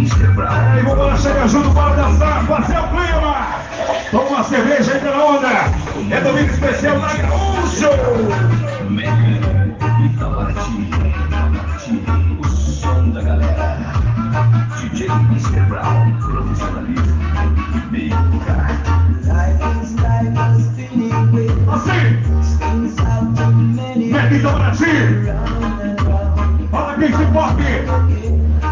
E vamos lá, chega junto para dançar, fazer o clima. Toma uma cerveja aí pela onda. É domingo especial na Gaúcho. Mega Itamaraty, o som da galera. DJ Mr. Brown, profissionalismo e mímica. Assim, Mega Itamaraty. Fala quem se pode.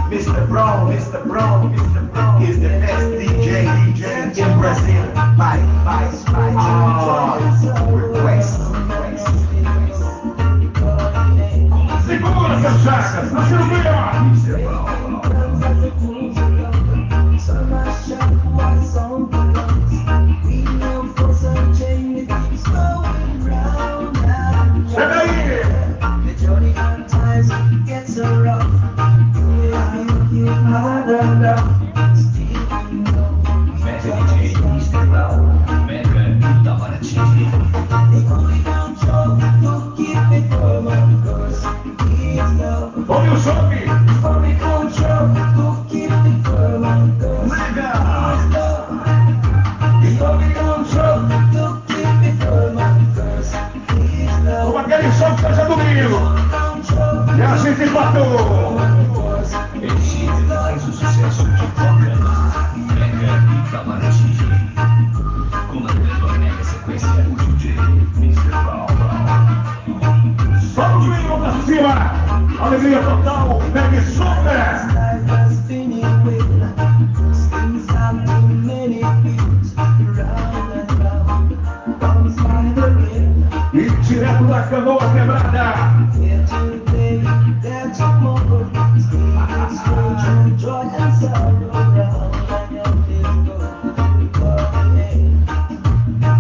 Mr. Brown is the best DJ in Brazil. Request. Segura essas chagas, tá sendo melhor. Mr. Brown. Chega aí. Mega DJ Mr. Brown, Mega Itamaraty. Põe o choque. Com aquele som que seja domingo. E a gente empatou. Esse é mais um sucesso que toca na Mega Itamaraty. Comandando a mega sequência, o DJ Mr. Brown. Só o domingo pra cima. Alegria total. Pegue super. E direto da Canoa Quebrada.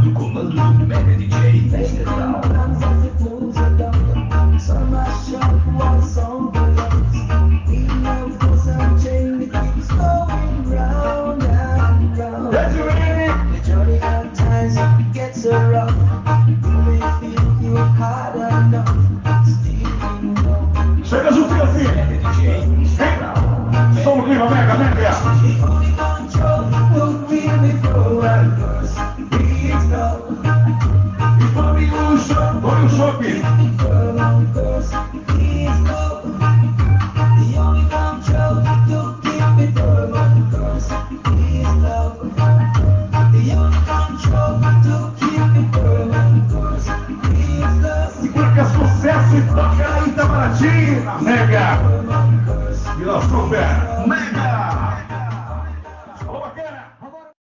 No comando do Mega DJ Mr. Brown. Chega juntinho assim. Mega DJ Mr. Brown. Som no clima, mega. E põe o choque. Segura que é sucesso e toca na Itamaraty, na Mega. E nós super Mega.